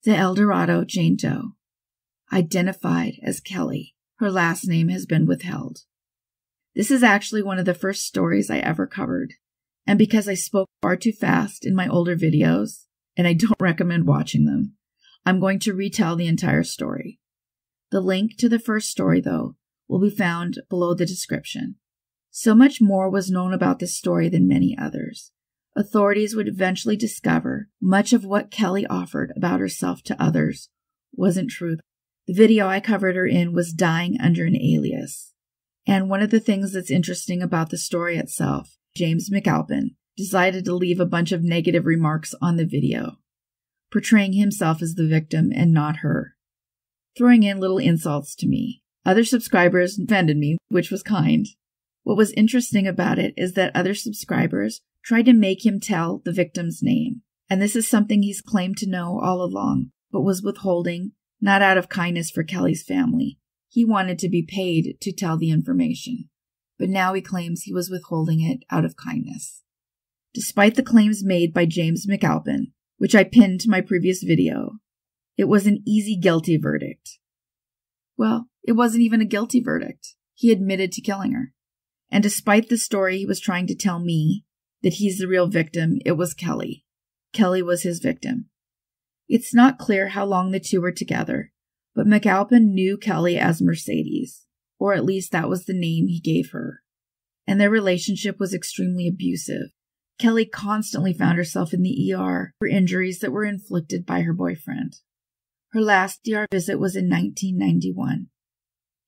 The Eldorado Jane Doe. Identified as Kelly. Her last name has been withheld. This is actually one of the first stories I ever covered, and because I spoke far too fast in my older videos, and I don't recommend watching them, I'm going to retell the entire story. The link to the first story, though, will be found below the description. So much more was known about this story than many others. Authorities would eventually discover much of what Kelly offered about herself to others wasn't true. The video I covered her in was dying under an alias. And one of the things that's interesting about the story itself, James McAlphin decided to leave a bunch of negative remarks on the video, portraying himself as the victim and not her, throwing in little insults to me. Other subscribers defended me, which was kind. What was interesting about it is that other subscribers tried to make him tell the victim's name, and this is something he's claimed to know all along, but was withholding, not out of kindness for Kelly's family. He wanted to be paid to tell the information, but now he claims he was withholding it out of kindness. Despite the claims made by James McAlphin, which I pinned to my previous video, it was an easy guilty verdict. Well, it wasn't even a guilty verdict. He admitted to killing her. And despite the story he was trying to tell me, that he's the real victim, it was Kelly. Kelly was his victim. It's not clear how long the two were together, but McAlphin knew Kelly as Mercedes, or at least that was the name he gave her. And their relationship was extremely abusive. Kelly constantly found herself in the ER for injuries that were inflicted by her boyfriend. Her last ER visit was in 1991.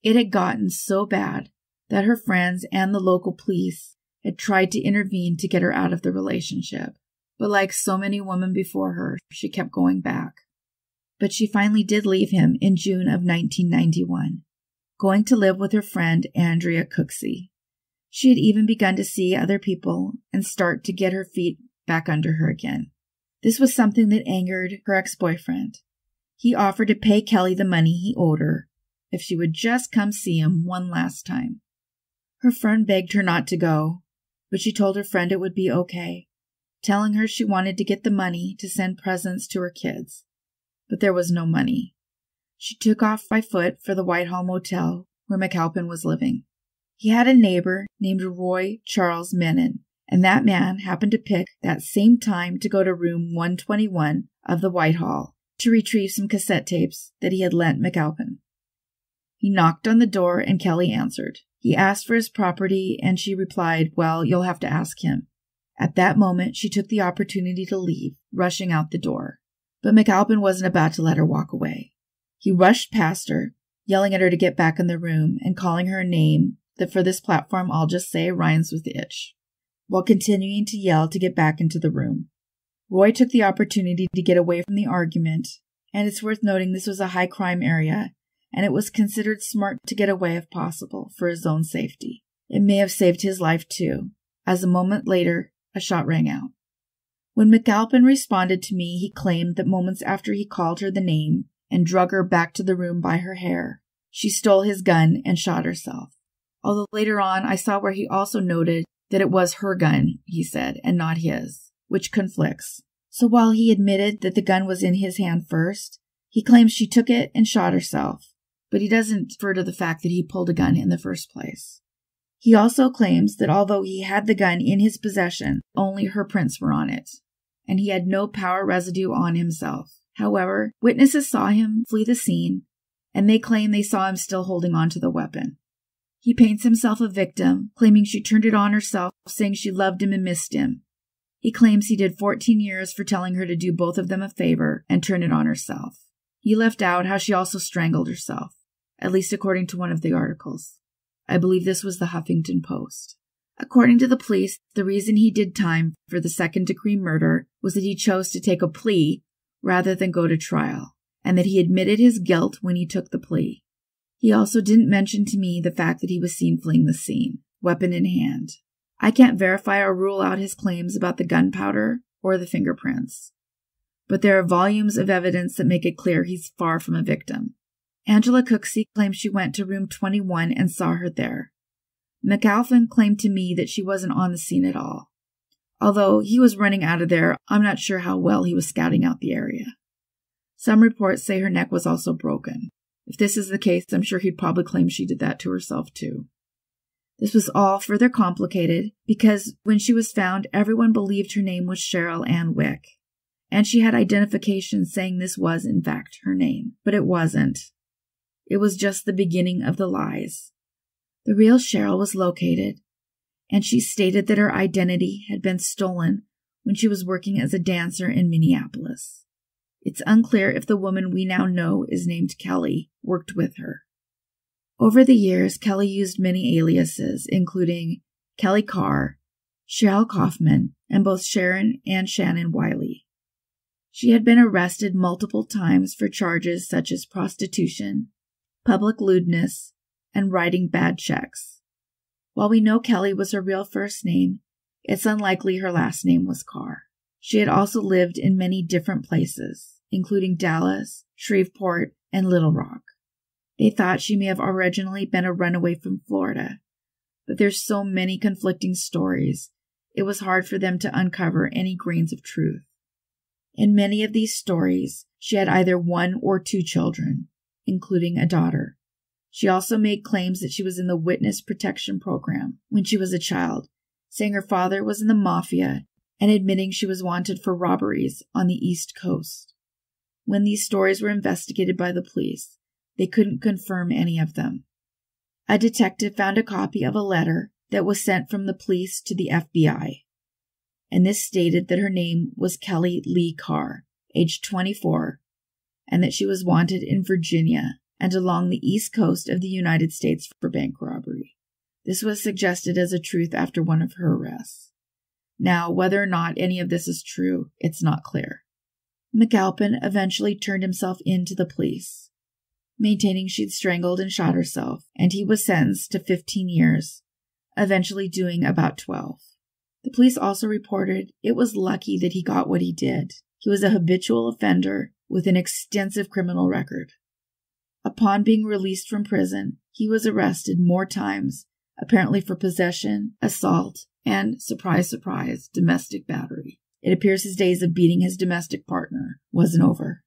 It had gotten so bad that her friends and the local police had tried to intervene to get her out of the relationship. But like so many women before her, she kept going back. But she finally did leave him in June of 1991, going to live with her friend Andrea Cooksey. She had even begun to see other people and start to get her feet back under her again. This was something that angered her ex-boyfriend. He offered to pay Kelly the money he owed her if she would just come see him one last time. Her friend begged her not to go, but she told her friend it would be okay, telling her she wanted to get the money to send presents to her kids. But there was no money. She took off by foot for the Whitehall Motel where McAlphin was living. He had a neighbor named Roy Charles Menon, and that man happened to pick that same time to go to room 121 of the Whitehall to retrieve some cassette tapes that he had lent McAlphin. He knocked on the door and Kelly answered. He asked for his property and she replied, "Well, you'll have to ask him." At that moment, she took the opportunity to leave, rushing out the door. But McAlphin wasn't about to let her walk away. He rushed past her, yelling at her to get back in the room and calling her a name that for this platform I'll just say rhymes with itch, while continuing to yell to get back into the room. Roy took the opportunity to get away from the argument, and it's worth noting this was a high-crime area, and it was considered smart to get away if possible for his own safety. It may have saved his life too, as a moment later, a shot rang out. When McAlphin responded to me, he claimed that moments after he called her the name and drug her back to the room by her hair, she stole his gun and shot herself. Although later on, I saw where he also noted that it was her gun, he said, and not his, which conflicts. So while he admitted that the gun was in his hand first, he claims she took it and shot herself, but he doesn't refer to the fact that he pulled a gun in the first place. He also claims that although he had the gun in his possession, only her prints were on it, and he had no powder residue on himself. However, witnesses saw him flee the scene, and they claim they saw him still holding on to the weapon. He paints himself a victim, claiming she turned it on herself, saying she loved him and missed him. He claims he did 14 years for telling her to do both of them a favor and turn it on herself. He left out how she also strangled herself, at least according to one of the articles. I believe this was the Huffington Post. According to the police, the reason he did time for the second-degree murder was that he chose to take a plea rather than go to trial, and that he admitted his guilt when he took the plea. He also didn't mention to me the fact that he was seen fleeing the scene, weapon in hand. I can't verify or rule out his claims about the gunpowder or the fingerprints, but there are volumes of evidence that make it clear he's far from a victim. Angela Cooksey claims she went to room 21 and saw her there. McAlphin claimed to me that she wasn't on the scene at all. Although he was running out of there, I'm not sure how well he was scouting out the area. Some reports say her neck was also broken. If this is the case, I'm sure he'd probably claim she did that to herself too. This was all further complicated because when she was found, everyone believed her name was Cheryl Ann Wick, and she had identification saying this was in fact her name, but it wasn't. It was just the beginning of the lies. The real Cheryl was located, and she stated that her identity had been stolen when she was working as a dancer in Minneapolis. It's unclear if the woman we now know is named Kelly worked with her. Over the years, Kelly used many aliases, including Kelly Carr, Cheryl Kaufman, and both Sharon and Shannon Wiley. She had been arrested multiple times for charges such as prostitution, public lewdness, and writing bad checks. While we know Kelly was her real first name, it's unlikely her last name was Carr. She had also lived in many different places, including Dallas, Shreveport, and Little Rock. They thought she may have originally been a runaway from Florida, but there's so many conflicting stories, it was hard for them to uncover any grains of truth. In many of these stories, she had either 1 or 2 children, including a daughter. She also made claims that she was in the Witness Protection Program when she was a child, saying her father was in the mafia and admitting she was wanted for robberies on the East Coast. When these stories were investigated by the police, they couldn't confirm any of them. A detective found a copy of a letter that was sent from the police to the FBI, and this stated that her name was Kelly Lee Carr, aged 24, and that she was wanted in Virginia and along the east coast of the United States for bank robbery. This was suggested as a truth after one of her arrests. Now, whether or not any of this is true, it's not clear. McAlphin eventually turned himself in to the police, maintaining she'd strangled and shot herself, and he was sentenced to 15 years, eventually doing about 12. The police also reported it was lucky that he got what he did. He was a habitual offender with an extensive criminal record. Upon being released from prison, he was arrested more times, apparently for possession, assault, and, surprise, surprise, domestic battery. It appears his days of beating his domestic partner wasn't over.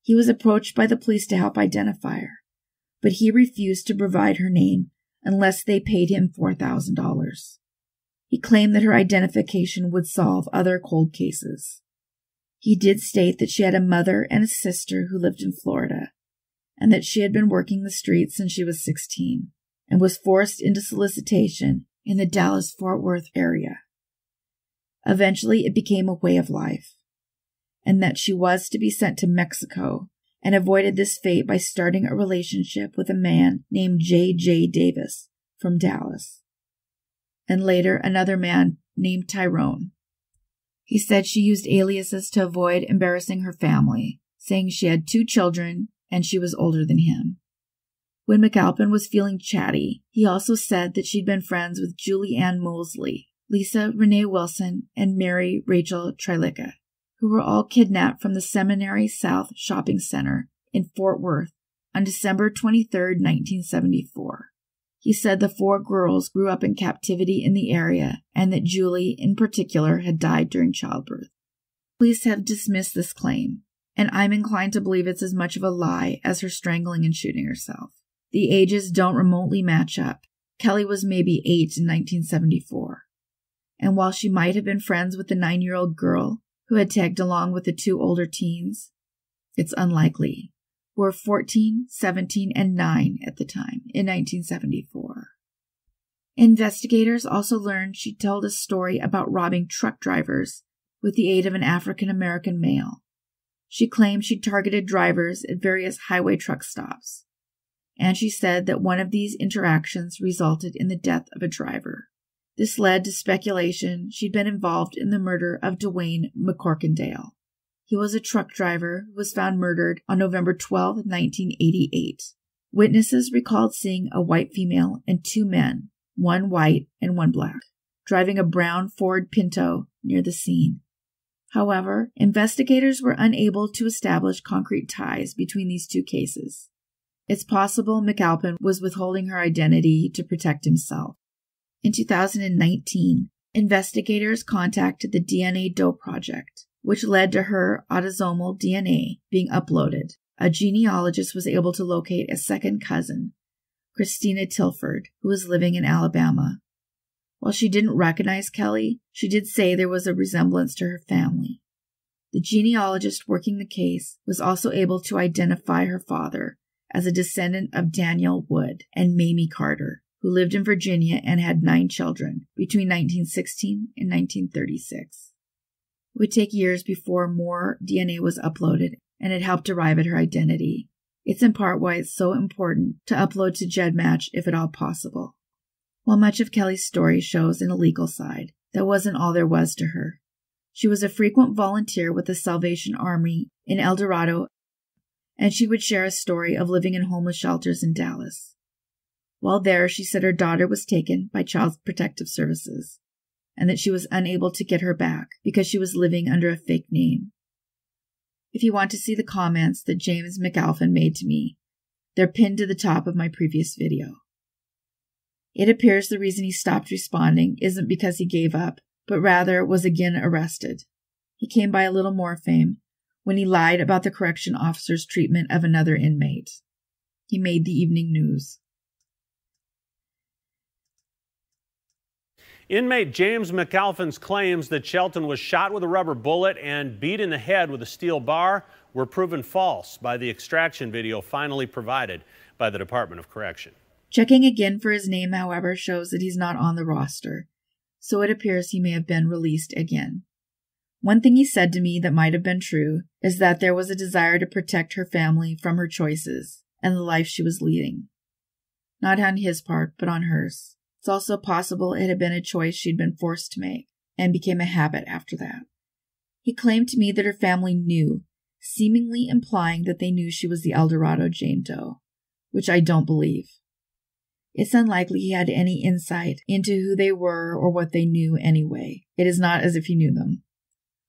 He was approached by the police to help identify her, but he refused to provide her name unless they paid him $4,000. He claimed that her identification would solve other cold cases. He did state that she had a mother and a sister who lived in Florida, and that she had been working the streets since she was 16 and was forced into solicitation in the Dallas-Fort Worth area. Eventually, it became a way of life, and that she was to be sent to Mexico and avoided this fate by starting a relationship with a man named J.J. Davis from Dallas, and later another man named Tyrone. He said she used aliases to avoid embarrassing her family, saying she had 2 children and she was older than him. When McAlphin was feeling chatty, he also said that she'd been friends with Julie Ann Mosley, Lisa Renee Wilson, and Mary Rachel Trilika, who were all kidnapped from the Seminary South Shopping Center in Fort Worth on December 23, 1974. He said the 4 girls grew up in captivity in the area and that Julie, in particular, had died during childbirth. Police have dismissed this claim, and I'm inclined to believe it's as much of a lie as her strangling and shooting herself. The ages don't remotely match up. Kelly was maybe 8 in 1974. And while she might have been friends with the 9-year-old girl who had tagged along with the 2 older teens, it's unlikely. Were 14, 17, and 9 at the time in 1974. Investigators also learned she told a story about robbing truck drivers with the aid of an African-American male. She claimed she targeted drivers at various highway truck stops, and she said that one of these interactions resulted in the death of a driver. This led to speculation she'd been involved in the murder of Dwayne McCorkindale. He was a truck driver who was found murdered on November 12, 1988. Witnesses recalled seeing a white female and 2 men, one white and one black, driving a brown Ford Pinto near the scene. However, investigators were unable to establish concrete ties between these 2 cases. It's possible McAlphin was withholding her identity to protect himself. In 2019, investigators contacted the DNA Doe Project, which led to her autosomal DNA being uploaded. A genealogist was able to locate a second cousin, Christina Tilford, who was living in Alabama. While she didn't recognize Kelly, she did say there was a resemblance to her family. The genealogist working the case was also able to identify her father as a descendant of Daniel Wood and Mamie Carter, who lived in Virginia and had 9 children between 1916 and 1936. It would take years before more DNA was uploaded, and it helped arrive at her identity. It's in part why it's so important to upload to GEDmatch if at all possible. While much of Kelly's story shows an illegal side, that wasn't all there was to her. She was a frequent volunteer with the Salvation Army in Eldorado, and she would share a story of living in homeless shelters in Dallas. While there, she said her daughter was taken by Child Protective Services, and that she was unable to get her back because she was living under a fake name. If you want to see the comments that James McAlphin made to me, they're pinned to the top of my previous video. It appears the reason he stopped responding isn't because he gave up, but rather was again arrested. He came by a little more fame when he lied about the correction officer's treatment of another inmate. He made the evening news. Inmate James McAlphin's claims that Shelton was shot with a rubber bullet and beat in the head with a steel bar were proven false by the extraction video finally provided by the Department of Correction. Checking again for his name, however, shows that he's not on the roster, so it appears he may have been released again. One thing he said to me that might have been true is that there was a desire to protect her family from her choices and the life she was leading. Not on his part, but on hers. It's also possible it had been a choice she'd been forced to make, and became a habit after that. He claimed to me that her family knew, seemingly implying that they knew she was the Eldorado Jane Doe, which I don't believe. It's unlikely he had any insight into who they were or what they knew anyway. It is not as if he knew them,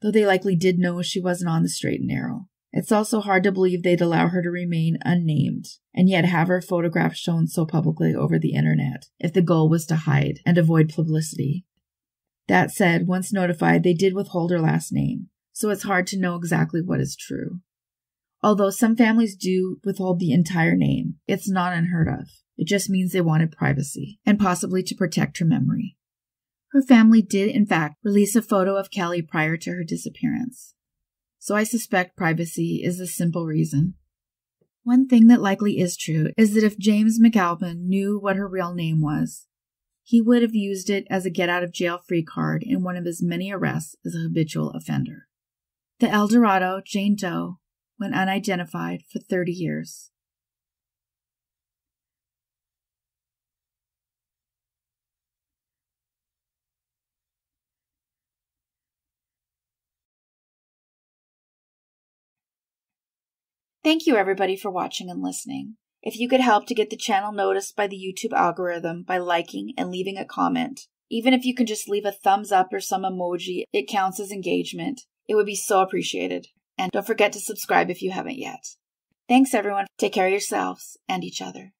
though they likely did know she wasn't on the straight and narrow. It's also hard to believe they'd allow her to remain unnamed, and yet have her photograph shown so publicly over the internet, if the goal was to hide and avoid publicity. That said, once notified, they did withhold her last name, so it's hard to know exactly what is true. Although some families do withhold the entire name, it's not unheard of. It just means they wanted privacy, and possibly to protect her memory. Her family did, in fact, release a photo of Kelly prior to her disappearance. So I suspect privacy is the simple reason. One thing that likely is true is that if James McAlphin knew what her real name was, he would have used it as a get-out-of-jail-free card in one of his many arrests as a habitual offender. The Eldorado Jane Doe went unidentified for 30 years. Thank you everybody for watching and listening. If you could help to get the channel noticed by the YouTube algorithm by liking and leaving a comment, even if you can just leave a thumbs up or some emoji, it counts as engagement. It would be so appreciated. And don't forget to subscribe if you haven't yet. Thanks everyone. Take care of yourselves and each other.